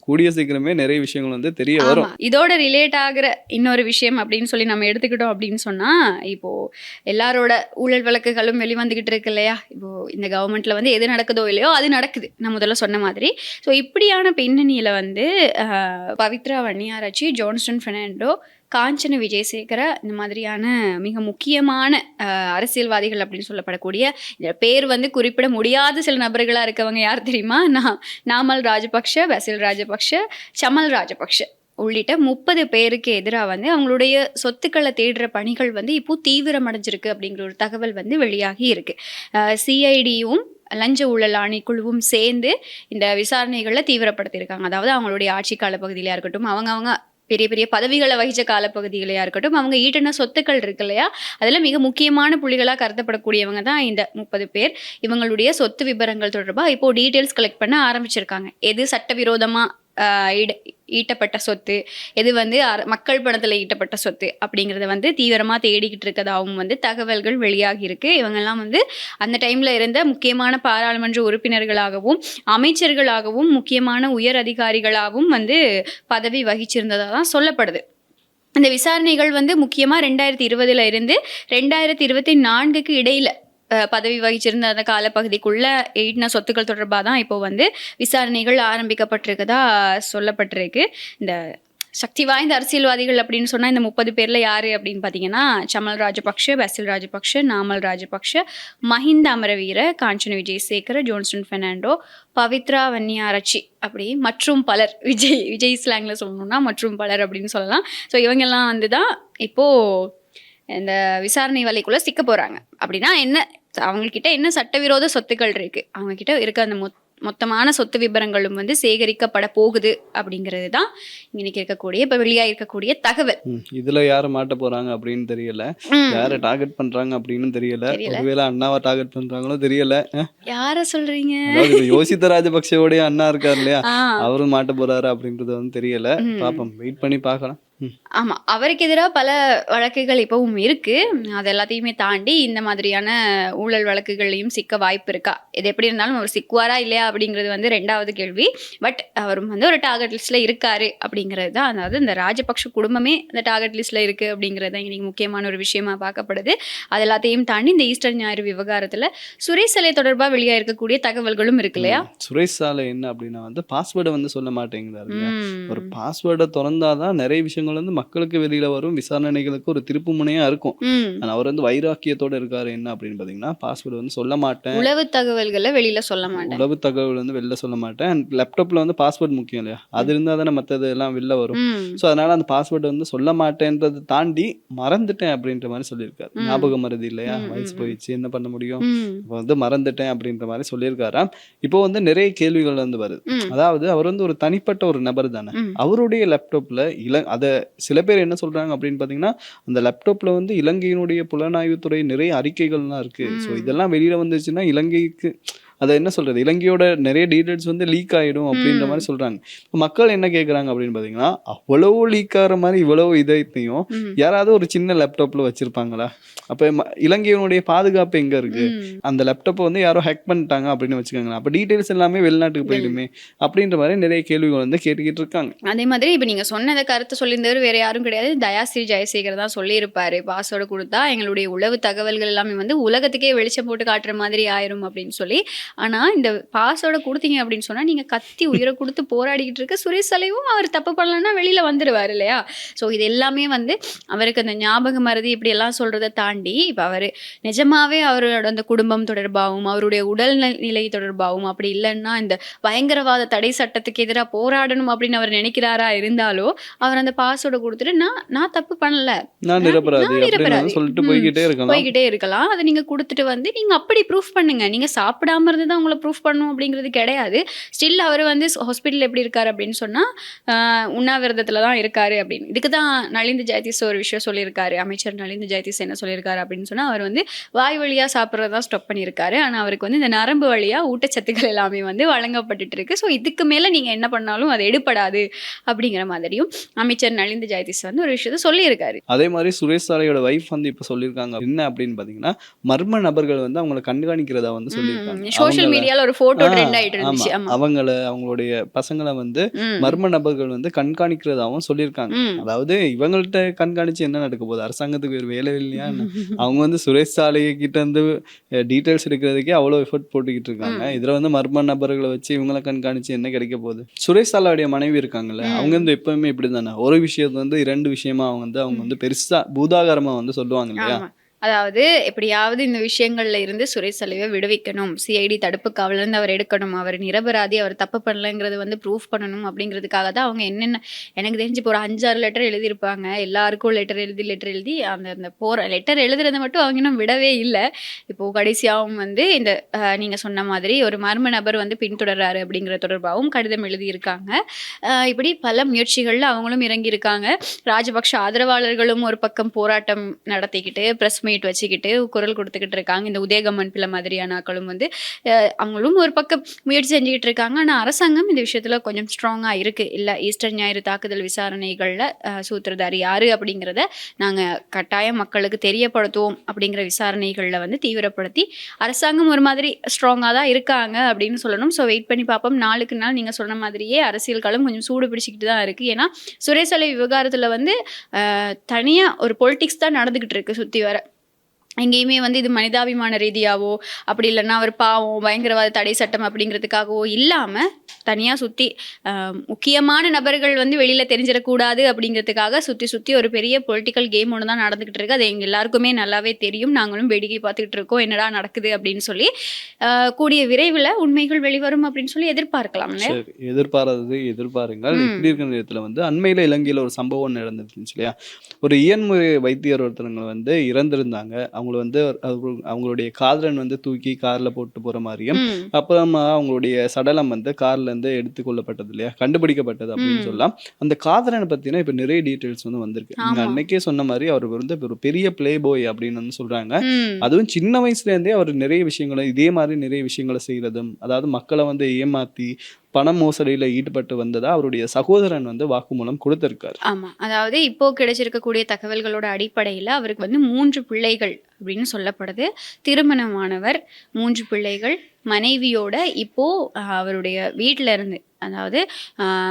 கூடிய சீக்கிரமே நிறைய விஷயங்கள் வந்து தெரிய வரும். இதோட ரிலேட் ஆகுற இன்னொரு விஷயம் அப்படின்னு சொல்லி நம்ம எடுத்துக்கிட்டோம் அப்படின்னு சொன்னா, இப்போ எல்லாரோட ஊழல் வழக்குகளும் வெளிவந்துகிட்டு இருக்கு இல்லையா. இப்போ இந்த கவர்மெண்ட்ல வந்து எது நடக்குதோ இல்லையோ அது நடக்குது, நான் முதல்ல சொன்ன மாதிரி. ஸோ இப்படியான பின்னணியில வந்து பவித்ரா வன்னியாராச்சி, ஜான்ஸ்டன் பெர்னாண்டோ, காஞ்சன விஜயசேகர இந்த மாதிரியான மிக முக்கியமான அரசியல்வாதிகள் அப்படின்னு சொல்லப்படக்கூடிய இந்த பேர் வந்து குறிப்பிட முடியாத சில நபர்களா இருக்கவங்க யார் தெரியுமா? நாமல் ராஜபக்ஷ, பசில் ராஜபக்ஷ, சமல் ராஜபக்ஷ உள்ளிட்ட 30 பேருக்கு எதிராக வந்து அவங்களுடைய சொத்துக்களை தேடுற பணிகள் வந்து இப்போ தீவிரமடைஞ்சிருக்கு அப்படிங்கிற ஒரு தகவல் வந்து வெளியாகி இருக்கு. சிஐடியும் லஞ்ச ஊழல் ஆணைக்குழுவும் சேர்ந்து இந்த விசாரணைகளில் தீவிரப்படுத்தியிருக்காங்க. அதாவது அவங்களுடைய ஆட்சி கால பகுதியிலையா இருக்கட்டும், அவங்க பெரிய பெரிய பதவிகளை வகிச்ச காலப்பகுதிகளையா இருக்கட்டும், அவங்க ஈட்டின சொத்துக்கள் இருக்கு இல்லையா, அதில் மிக முக்கியமான புள்ளிகளாக கருதப்படக்கூடியவங்க தான் இந்த 30 பேர். இவங்களுடைய சொத்து விபரங்கள் தொடர்பாக இப்போ டீட்டெயில்ஸ் கலெக்ட் பண்ண ஆரம்பிச்சிருக்காங்க. எது சட்டவிரோதமாக ஈட்டப்பட்ட சொத்து, எது வந்து மக்கள் பணத்தில் ஈட்டப்பட்ட சொத்து அப்படிங்கிறத வந்து தீவிரமாக தேடிக்கிட்டு இருக்கதாகவும் வந்து தகவல்கள் வெளியாகி இருக்கு. இவங்கெல்லாம் வந்து அந்த டைமில் இருந்த முக்கியமான பாராளுமன்ற உறுப்பினர்களாகவும் அமைச்சர்களாகவும் முக்கியமான உயர் அதிகாரிகளாகவும் வந்து பதவி வகிச்சிருந்ததாக தான் சொல்லப்படுது. இந்த விசாரணைகள் வந்து முக்கியமாக 2020 இருந்து 2024 இடையில பதவி வகிச்சிருந்த அந்த காலப்பகுதிக்குள்ள ஈட்டின சொத்துக்கள் தொடர்பாக தான் இப்போ வந்து விசாரணைகள் ஆரம்பிக்கப்பட்டிருக்கதா சொல்லப்பட்டிருக்கு. இந்த சக்தி வாய்ந்த அரசியல்வாதிகள் அப்படின்னு சொன்னால் இந்த 30 பேரில் யார் அப்படின்னு பார்த்தீங்கன்னா, சமல் ராஜபக்ஷ, பசில் ராஜபக்ஷ, நாமல் ராஜபக்ஷ, மஹிந்த அமரவீர, காஞ்சன விஜயசேகர, ஜான்ஸ்டன் பெர்னாண்டோ, பவித்ரா வன்னியாராச்சி அப்படி மற்றும் பலர். விஜய் ஸ்லாங்கில் சொல்லணும்னா மற்றும் பலர் அப்படின்னு சொல்லலாம். ஸோ இவங்கெல்லாம் வந்து தான் இப்போது இந்த விசாரணை வலைக்குள்ளே சிக்க போகிறாங்க. அப்படின்னா என்ன, அவங்கக்கிட்ட என்ன சட்டவிரோத சொத்துக்கள் இருக்குது, அவங்கக்கிட்ட இருக்க அந்த மொத்தமான சொத்து விபரங்களும் வந்து சேகரிக்கப்பட போகுது அப்படிங்கிறது தான் இன்னைக்கு இருக்கக்கூடிய இப்போ வெளியாக இருக்கக்கூடிய தகவல். இதுல யாரை மாட்ட போறாங்க அப்படின்னு தெரியல, யாரை டார்கெட் பண்றாங்க அப்படின்னு தெரியல. ஒருவேளை அண்ணாவை டார்கெட் பண்றாங்களோ தெரியல. யார சொல்றீங்க? யோசித்த ராஜபக்சேவோடைய அண்ணா இருக்காரு இல்லையா, அவரும் மாட்ட போறாரு அப்படின்றது வந்து தெரியல. பாப்போம், வெயிட் பண்ணி பார்க்கலாம். ஆமா, அவருக்கு எதிராக பல வழக்குகள் இப்பவும் இருக்கு. அது எல்லாத்தையுமே தாண்டி இந்த மாதிரியான ஊழல் வழக்குகளையும் சிக்க வாய்ப்பு இருக்கா? இது எப்படி இருந்தாலும் அவர் சிக்குவாரா இல்லையா அப்படிங்கிறது வந்து 2வது கேள்வி. பட் அவரும் வந்து ஒரு டார்கெட் லிஸ்ட்ல இருக்காரு அப்படிங்கிறது தான். அதாவது இந்த ராஜபக்ஷ குடும்பமே இந்த டார்கெட் லிஸ்ட்ல இருக்கு அப்படிங்கிறது தான் இன்னைக்கு முக்கியமான ஒரு விஷயமா பார்க்கப்படுது. அது எல்லாத்தையும் தாண்டி இந்த ஈஸ்டர் ஞாயிறு விவகாரத்துல சுரேஷ் சாலை தொடர்பாக வெளியாக இருக்கக்கூடிய தகவல்களும் இருக்கு இல்லையா. சுரேஷ் சாலை என்ன அப்படின்னா வந்து பாஸ்வேர்டை வந்து சொல்ல மாட்டேங்கிறாரு. ஒரு பாஸ்வேர்டை திறந்தாதான் நிறைய விஷயங்கள் வந்து மக்களுக்கு வெளியில வரும், விசாரணைகளுக்கு ஒரு திருப்பு முனையா இருக்கும். அவர் வந்து வைராக்கியத்தோட இருக்காரு. என்ன அப்படின்னு பாத்தீங்கன்னா, பாஸ்வேர்டு வந்து சொல்ல மாட்டேன், உளவு தகவல்களை வெளியில சொல்ல மாட்டேன், உளவு தகவல் வந்து வெளில சொல்ல மாட்டேன். அண்ட் லேப்டாப்ல வந்து பாஸ்வேர்டு முக்கியம் இல்லையா, அது இருந்தா தானே மற்றது எல்லாம் வெளில வரும். ஸோ அதனால அந்த பாஸ்வேர்டு வந்து சொல்ல மாட்டேன்றதை தாண்டி மறந்துட்டேன் அப்படின்ற மாதிரி சொல்லியிருக்காரு. ஞாபகம் மறதி இல்லையா, வயசு போயிடுச்சு, என்ன பண்ண முடியும், இப்போ வந்து மறந்துட்டேன் அப்படின்ற மாதிரி சொல்லியிருக்காராம். இப்போ வந்து நிறைய கேள்விகள் வந்து வருது. அதாவது அவர் வந்து ஒரு தனிப்பட்ட ஒரு நபர் தானே, அவருடைய லேப்டாப்ல அதை சில பேர் என்ன சொல்றாங்க அப்படின்னு பாத்தீங்கன்னா, அந்த லேப்டாப்ல வந்து இலங்கையினுடைய புலனாய்வுத்துறை நிறைய அறிக்கைகள்லாம் இருக்கு. ஸோ இதெல்லாம் வெளியில வந்துச்சுன்னா இலங்கைக்கு அதை என்ன சொல்றது, இலங்கையோட நிறைய டீடைல்ஸ் வந்து லீக் ஆயிடும் அப்படின்ற மாதிரி சொல்றாங்க. மக்கள் என்ன கேட்கறாங்க அப்படின்னு பாத்தீங்கன்னா, அவ்வளவு லீக் ஆகிற மாதிரி இவ்வளவு இதையும் யாராவது ஒரு சின்ன லேப்டாப்ல வச்சிருப்பாங்களா? அப்ப இலங்கையினுடைய பாதுகாப்பு எங்க இருக்கு? அந்த லேப்டாப்பை வந்து யாரோ ஹேக் பண்ணிட்டாங்க அப்படின்னு வச்சுக்கோங்களேன், அப்ப டீடைல்ஸ் எல்லாமே வெளிநாட்டுக்கு போயிடுமே அப்படின்ற மாதிரி நிறைய கேள்விகள் வந்து கேட்டுக்கிட்டு இருக்காங்க. அதே மாதிரி இப்ப நீங்க சொன்னதை கருத்து சொல்லியிருந்தவர் வேற யாரும் கிடையாது, தயாஸ்ரீ ஜெயசேகர் தான் சொல்லியிருப்பாரு. பாஸ்வேர்டு கொடுத்தா எங்களுடைய உளவு தகவல்கள் எல்லாமே வந்து உலகத்துக்கே வெளிச்சம் போட்டு காட்டுற மாதிரி ஆயிரும் அப்படின்னு சொல்லி. ஆனா இந்த பாஸோட கொடுத்தீங்க அப்படின்னு சொன்னா நீங்க கத்தி உயிரை கொடுத்து போராடிக்கிட்டு இருக்க சுரேஷ் தலைவும் அவர் தப்பு பண்ணலன்னா வெளியில வந்துடுவார் இல்லையா. ஸோ இது எல்லாமே வந்து அவருக்கு அந்த ஞாபக மறதி இப்படி எல்லாம் சொல்றதை தாண்டி இப்போ அவர் நிஜமாவே அவரோட அந்த குடும்பம் தொடர்பாகவும் அவருடைய உடல்நிலை தொடர்பாகவும் அப்படி இல்லைன்னா இந்த பயங்கரவாத தடை சட்டத்துக்கு எதிராக போராடணும் அப்படின்னு அவர் நினைக்கிறாரா இருந்தாலோ அவர் அந்த பாஸோட கொடுத்துட்டு நான் தப்பு பண்ணல, நான் நிரபராதி நான் அப்படின்னு நிரபராதி. சொல்லிட்டு ம். போய்கிட்டே இருக்கலாம். அதை நீங்க கொடுத்துட்டு வந்து நீங்க அப்படி ப்ரூஃப் பண்ணுங்க. நீங்க சாப்பிடாம இருந்து தான் உங்களை ப்ரூஃப் பண்ணணும் அப்படிங்கிறது கிடையாது. ஸ்டில் அவர் வந்து ஹாஸ்பிட்டல் எப்படி இருக்காரு அப்படின்னு சொன்னா உண்ணாவிரதத்துல தான் இருக்காரு அப்படின்னு. இதுக்கு தான் நலிந்து ஜெயதீஸ் ஒரு விஷயம் சொல்லியிருக்காரு. அமைச்சர் நலிந்து ஜெயதீஸ் என்ன சொல்லியிருக்காரு அப்படின்னு சொன்னா அவர் வந்து வாய் வழியா சாப்பிட்றதா ஸ்டாப் பண்ணியிருக்காரு. ஆனா அவருக்கு வந்து இந்த நரம்பு வழியா ஊட்டச்சத்துக்கள் எல்லாமே வந்து வழங்கப்பட்டுட்டு இருக்கு. ஸோ இதுக்கு மேல நீங்க என்ன பண்ணாலும் அது எடுபடாது அப்படிங்கிற மாதிரியும் அமைச்சர் நலிந்து ஜெயதீஸ் வந்து ஒரு விஷயத்த சொல்லியிருக்காரு. அதே மாதிரி சுரேஷ் சாலையோட வைஃப் வந்து இப்ப சொல்லியிருக்காங்க என்ன அப்படின்னு பாத்தீங்கன்னா, மர்ம நபர்கள் வந்து அவங்களை கண்காணிக்கிறதா வந்து சொல்லியிருக்காங்க. சோஷியல் மீடியால ஒரு போட்டோ ஆ, ட்ரெண்ட் ஆயிட்டு ஆமா. இருந்துச்சு. ஆமா. அவங்களுடைய பசங்களை வந்து ம். மர்ம நபர்கள் வந்து கண்காணிக்கிறதாவும் சொல்லியிருக்காங்க. ம். அதாவது இவங்கள்ட்ட கண்காணிச்சு என்ன நடக்க போகுது, அரசாங்கத்துக்கு ஒரு வேலை இல்லையா என்ன? அவங்க வந்து சுரேஷ் சாலை கிட்ட இருந்து டீட்டெயில்ஸ் எடுக்கிறதுக்கே அவ்வளோ எஃபர்ட் போட்டுக்கிட்டு இருக்காங்க. இதுல வந்து மர்ம நபர்களை வச்சு இவங்களை கண்காணிச்சு என்ன கிடைக்க போகுது? சுரேஷ் சாலையுடைய மனைவி இருக்காங்கல்ல, அவங்க வந்து எப்பவுமே இப்படி தானே, ஒரு விஷயத்தை வந்து 2 விஷயமா அவங்க வந்து பெருசா பூதாகரமா வந்து சொல்லுவாங்க இல்லையா. ஆமா. அதாவது எப்படியாவது இந்த விஷயங்கள்ல இருந்து சுரேஷ் தலைவை விடுவிக்கணும், சிஐடி தடுப்பு காவல இருந்து அவர் எடுக்கணும், அவர் நிரபராதி, அவர் தப்பு பண்ணலங்கிறது வந்து ப்ரூஃப் பண்ணணும் அப்படிங்கிறதுக்காக தான் அவங்க என்னென்ன எனக்கு தெரிஞ்சு இப்போ ஒரு 5-6 லெட்டர் எழுதியிருப்பாங்க. எல்லாருக்கும் லெட்டர் எழுதி அந்த அந்த போற லெட்டர் எழுதுறதை மட்டும் அவங்க இன்னும் விடவே இல்லை. இப்போ கடைசியாகவும் வந்து இந்த நீங்க சொன்ன மாதிரி ஒரு மர்ம நபர் வந்து பின்தொடர்றாரு அப்படிங்கிற தொடர்பாகவும் கடிதம் எழுதியிருக்காங்க. இப்படி பல முயற்சிகள்ல அவங்களும் இறங்கியிருக்காங்க. ராஜபக்ஷ ஆதரவாளர்களும் ஒரு பக்கம் போராட்டம் நடத்திக்கிட்டு பிரஸ் மீட் வச்சுக்கிட்டு குரல் கொடுத்துக்கிட்டு இருக்காங்க. இந்த உதயகமன் பிள்ளை மாதிரியான ஆட்களும் வந்து அவங்களும் ஒரு பக்கம் முயற்சி செஞ்சுக்கிட்டு இருக்காங்க. ஆனால் அரசாங்கம் இந்த விஷயத்துல கொஞ்சம் ஸ்ட்ராங்கா இருக்கு. இல்லை ஈஸ்டர் ஞாயிறு தாக்குதல் விசாரணைகள்ல சூத்திரதாரி யாரு அப்படிங்கிறத நாங்க கட்டாயம் மக்களுக்கு தெரியப்படுத்துவோம் அப்படிங்கிற விசாரணைகள்ல வந்து தீவிரப்படுத்தி அரசாங்கம் ஒரு மாதிரி ஸ்ட்ராங்கா தான் இருக்காங்க அப்படின்னு சொல்லணும். ஸோ வெயிட் பண்ணி பார்ப்போம். நாளுக்கு நாள் நீங்க சொன்ன மாதிரியே அரசியல் களம் கொஞ்சம் சூடு பிடிச்சிக்கிட்டு தான் இருக்கு. ஏன்னா சுரேஷ் அலை விவகாரத்துல வந்து தனியா ஒரு பொலிட்டிக்ஸ் தான் நடந்துகிட்டு இருக்கு சுத்தி வர. எங்கேயுமே வந்து இது மனிதாபிமான ரீதியாவோ அப்படி இல்லைன்னா அவர் பாவம் பயங்கரவாத தடை சட்டம் அப்படிங்கிறதுக்காகவோ இல்லாமல் தனியாக சுற்றி முக்கியமான நபர்கள் வந்து வெளியில் தெரிஞ்சிடக்கூடாது அப்படிங்கிறதுக்காக சுற்றி ஒரு பெரிய பொலிட்டிக்கல் கேம் ஒன்று தான் நடந்துக்கிட்டு இருக்கு. அது எங்கள் எல்லாருக்குமே நல்லாவே தெரியும். நாங்களும் வேடிக்கை பார்த்துக்கிட்டு இருக்கோம் என்னடா நடக்குது அப்படின்னு சொல்லி. கூடிய விரைவில் உண்மைகள் வெளிவரும் அப்படின்னு சொல்லி எதிர்பார்க்கலாம். எதிர்பாருங்கள். இப்படி இருக்கிற நேரத்தில் வந்து அண்மையில் இலங்கையில் ஒரு சம்பவம் நடந்துருந்துச்சு இல்லையா. ஒரு இயன்முறை வைத்தியர் ஒருத்தவங்க வந்து இறந்திருந்தாங்க. அவங்களை வந்து அவங்களுடைய காதலன் வந்து தூக்கி கார்ல போட்டு போற மாதிரியும் அப்புறமா அவங்களுடைய சடலம் வந்து கார்ல இருந்து எடுத்துக்கொள்ளப்பட்டது இல்லையா, கண்டுபிடிக்கப்பட்டது அப்படின்னு சொல்லலாம். அந்த காதலனை பத்தினா இப்ப நிறைய டீடைல்ஸ் வந்து வந்திருக்கு. நீங்க அன்னைக்கே சொன்ன மாதிரி அவர் வந்து ஒரு பெரிய பிளே பாய் அப்படின்னு வந்து சொல்றாங்க. அதுவும் சின்ன வயசுல இருந்தே அவர் நிறைய விஷயங்களை இதே மாதிரி நிறைய விஷயங்களை செய்யறதும், அதாவது மக்களை வந்து ஏமாத்தி பண மோசடியில ஈடுபட்டு வந்ததா அவருடைய சகோதரன் வந்து வாக்குமூலம் கொடுத்திருக்காரு. ஆமா, அதாவது இப்போ கிடைச்சிருக்கக்கூடிய தகவல்களோட அடிப்படையில அவருக்கு வந்து 3 பிள்ளைகள் அப்படின்னு சொல்லப்படுது. திருமணமானவர், 3 பிள்ளைகள், மனைவியோட இப்போ அவருடைய வீட்டுல இருந்து, அதாவது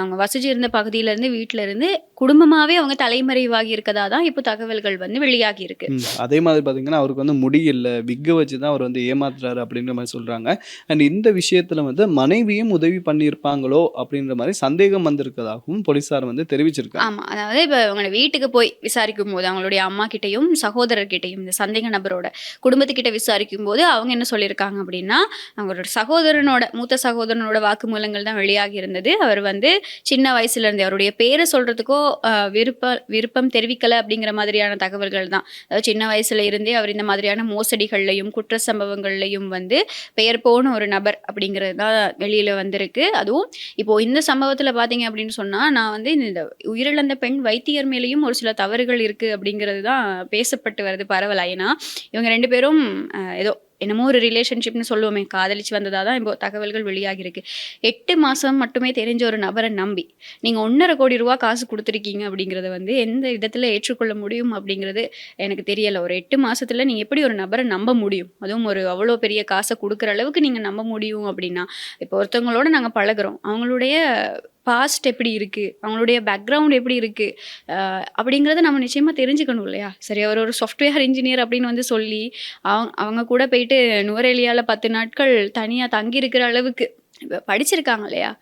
அவங்க வசிச்சு இருந்த பகுதியில இருந்து வீட்டுல இருந்து குடும்பமாவே அவங்க தலைமறைவாகி இருக்கதா தான் இப்போ தகவல்கள் வந்து வெளியாகி இருக்கு. அதே மாதிரி பாத்தீங்கன்னா அவருக்கு வந்து முடி இல்லை, விக்க வச்சுதான் அவர் வந்து ஏமாத்துறாரு அப்படின்ற மாதிரி சொல்றாங்க. அண்ட் இந்த விஷயத்துல வந்து மனைவியும் உதவி பண்ணியிருப்பாங்களோ அப்படின்ற மாதிரி சந்தேகம் வந்திருக்கதாகவும் போலீசார் வந்து தெரிவிச்சிருக்காங்க. ஆமா, அதாவது இப்ப அவங்க வீட்டுக்கு போய் விசாரிக்கும் போது அவங்களுடைய அம்மா கிட்டையும் சகோதரர்கிட்டையும் இந்த சந்தேக நபரோட குடும்பத்துக்கிட்ட விசாரிக்கும் போது அவங்க என்ன சொல்லியிருக்காங்க அப்படின்னா, அவங்களோட சகோதரனோட மூத்த சகோதரனோட வாக்குமூலங்கள் தான் வெளியாகி இருந்தது. அவர் வந்து சின்ன வயசுல இருந்து அவருடைய பேரை சொல்றதுக்கோ விருப்பம் தெரிவிக்கல அப்படிங்கிற மாதிரியான தகவல்கள் தான். அதாவது சின்ன வயசுல இருந்தே அவர் இந்த மாதிரியான மோசடிகள்லையும் குற்ற சம்பவங்கள்லையும் வந்து பெயர் போன ஒரு நபர் அப்படிங்கிறது தான் வெளியில வந்திருக்கு. அதுவும் இப்போ இந்த சம்பவத்துல பாத்தீங்க அப்படின்னு சொன்னா, நான் வந்து இந்த உயிரிழந்த பெண் வைத்தியர் மேலேயும் ஒரு சில தவறுகள் இருக்கு அப்படிங்கிறது தான் பேசப்பட்டு வருது பரவலா. ஏன்னா இவங்க 2 பேரும் ஏதோ என்னமோ ஒரு ரிலேஷன்ஷிப்னு சொல்லுவோமே, காதலிச்சு வந்ததாக தான் இப்போ தகவல்கள் வெளியாகிருக்கு. 8 மாதம் மட்டுமே தெரிஞ்ச ஒரு நபரை நம்பி நீங்கள் 1.5 கோடி ரூபா காசு கொடுத்துருக்கீங்க அப்படிங்கிறத வந்து எந்த விதத்தில் ஏற்றுக்கொள்ள முடியும் அப்படிங்கிறது எனக்கு தெரியலை. ஒரு 8 மாதத்தில் நீங்கள் எப்படி ஒரு நபரை நம்ப முடியும்? அதுவும் ஒரு அவ்வளோ பெரிய காசை கொடுக்குற அளவுக்கு நீங்கள் நம்ப முடியும் அப்படின்னா, இப்போ ஒருத்தவங்களோட நாங்கள் பழகுறோம், அவங்களுடைய பாஸ்ட் எப்படி இருக்குது, அவங்களுடைய பேக்ரவுண்ட் எப்படி இருக்குது அப்படிங்கிறத நம்ம நிச்சயமாக தெரிஞ்சுக்கணும் இல்லையா. சரி, அவர் ஒரு சாஃப்ட்வேர் இன்ஜினியர் அப்படின்னு வந்து சொல்லி அவங்க கூட போயிட்டு நுவரெலியாவில் 10 நாட்கள் தனியாக தங்கி இருக்கிற அளவுக்கு படிச்சிருக்காங்க இல்லையா.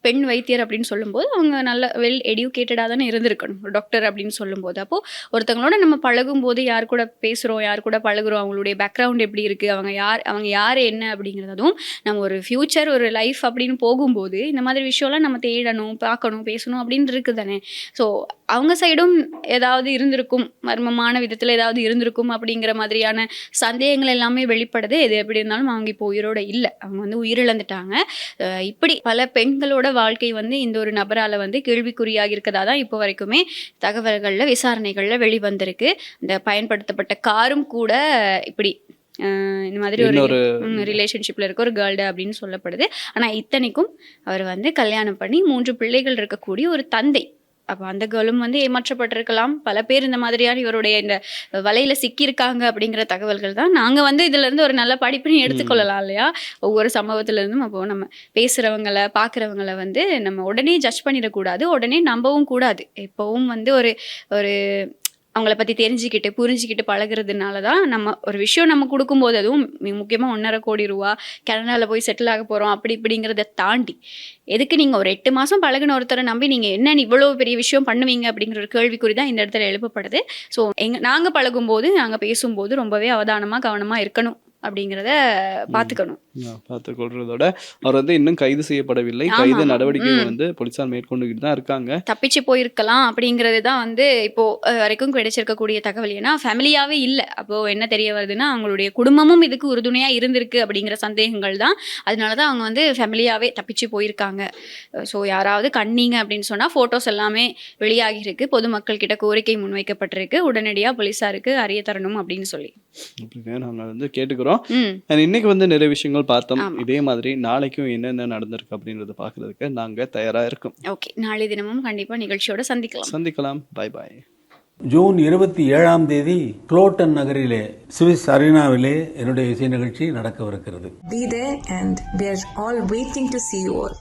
பெண் வைத்தியர் அப்படின்னு சொல்லும்போது அவங்க நல்ல வெல் எடியூகேட்டடாக தானே இருந்திருக்கணும், ஒரு டாக்டர் அப்படின்னு சொல்லும்போது. அப்போது ஒருத்தவங்களோட நம்ம பழகும்போது, யார் கூட பேசுகிறோம், யார் கூட பழகுறோம், அவங்களுடைய பேக்ரவுண்ட் எப்படி இருக்குது, அவங்க யார் என்ன அப்படிங்கிறதும், நம்ம ஒரு ஃப்யூச்சர் ஒரு லைஃப் அப்படின்னு போகும்போது இந்த மாதிரி விஷயம்லாம் நம்ம தேடணும், பார்க்கணும், பேசணும் அப்படின்னு இருக்குது தானே. ஸோ அவங்க சைடும் ஏதாவது இருந்திருக்கும், மர்மமான விதத்தில் ஏதாவது இருந்திருக்கும் அப்படிங்கிற மாதிரியான சந்தேகங்கள் எல்லாமே வெளிப்படுது. எது எப்படி இருந்தாலும் அவங்க இப்போ உயிரோட இல்லை, அவங்க வந்து உயிரிழந்துட்டாங்க. இப்படி பல பெண்களோட வாழ்க்கை வந்து இந்த ஒரு நபரால் வந்து கேள்விக்குறியாக இருக்கதா தான் இப்போ வரைக்குமே தகவல்களில் விசாரணைகளில் வெளிவந்திருக்கு. இந்த பயன்படுத்தப்பட்ட காரும் கூட இப்படி இந்த மாதிரி ஒரு ரிலேஷன்ஷிப்பில் இருக்க ஒரு கேர்ள்டு அப்படின்னு சொல்லப்படுது. ஆனால் இத்தனைக்கும் அவர் வந்து கல்யாணம் பண்ணி 3 பிள்ளைகள் இருக்கக்கூடிய ஒரு தந்தை. அப்போ அந்த கேர்ளும் வந்து ஏமாற்றப்பட்டிருக்கலாம். பல பேர் இந்த மாதிரியான இவருடைய இந்த வலையில் சிக்கியிருக்காங்க அப்படிங்கிற தகவல்கள் தான் நாங்கள் வந்து இதிலேருந்து ஒரு நல்ல படிப்பினை எடுத்துக்கொள்ளலாம் இல்லையா. ஒவ்வொரு சம்பவத்திலேருந்தும் அப்போது நம்ம பேசுகிறவங்களை பார்க்குறவங்கள வந்து நம்ம உடனே ஜட்ஜ் பண்ணிடக்கூடாது, உடனே நம்பவும் கூடாது. எப்போவும் வந்து ஒரு அவங்கள பற்றி தெரிஞ்சுக்கிட்டு புரிஞ்சுக்கிட்டு பழகிறதுனால தான் நம்ம ஒரு விஷயம் நம்ம கொடுக்கும்போது, அதுவும் முக்கியமாக 1.5 கோடி ரூபா கனடாவில் போய் செட்டில் ஆக போகிறோம் அப்படிங்கிறத தாண்டி எதுக்கு நீங்கள் ஒரு 8 மாதம் பழகின ஒருத்தரை நம்பி நீங்கள் என்ன இவ்வளோ பெரிய விஷயம் பண்ணுவீங்க அப்படிங்கிற ஒரு கேள்விக்குறி தான் இந்த இடத்துல எழுப்பப்படுது. ஸோ நாங்கள் பழகும்போது, நாங்கள் பேசும்போது ரொம்பவே அவதானமாக கவனமாக இருக்கணும் அப்படிங்கிறத பார்த்துக்கணும். பார்த்துக்கொள்றதோட அவர் வந்து இன்னும் கைது செய்யப்படவில்லை. கைது நடவடிக்கைகள் வந்து போலீசார் மேற்கொண்டுகிட்டு தான் இருக்காங்க. தப்பிச்சு போயிருக்கலாம் அப்படிங்கிறது தான் வந்து இப்போ வரைக்கும் கிடைச்சிருக்கக்கூடிய தகவல். ஏன்னா ஃபேமிலியாவே இல்லை. அப்போ என்ன தெரிய வருதுன்னா, அவங்களுடைய குடும்பமும் இதுக்கு உறுதுணையா இருந்திருக்கு அப்படிங்கிற சந்தேகங்கள் தான். அதனாலதான் அவங்க வந்து ஃபேமிலியாவே தப்பிச்சு போயிருக்காங்க. ஸோ யாராவது கண்ணீங்க அப்படின்னு சொன்னா போட்டோஸ் எல்லாமே வெளியாகி இருக்கு. பொதுமக்கள் கிட்ட கோரிக்கை முன்வைக்கப்பட்டிருக்கு, உடனடியா போலீசாருக்கு அறிய தரணும் அப்படின்னு சொல்லி நாங்க வந்து கேட்டுக்கிறோம். இன்னைக்கு வந்து நிறைய விஷயங்கள் பார்த்தோம். இதே மாதிரி நாளைக்கும் என்னென்ன நடந்திருக்கு அப்படின்றத பாக்குறதுக்கு நாங்க தயாரா இருக்கோம். ஓகே, நாளை தினமும் கண்டிப்பா நிகழ்ச்சியோட சந்திக்கலாம். Bye bye. ஜூன் 27ஆம் தேதி குளோட்டன் நகரிலே சுவிஸ் அரினாவிலே என்னுடைய இசை நிகழ்ச்சி நடக்கவிருக்கிறது. Be there and we are all waiting to see you all.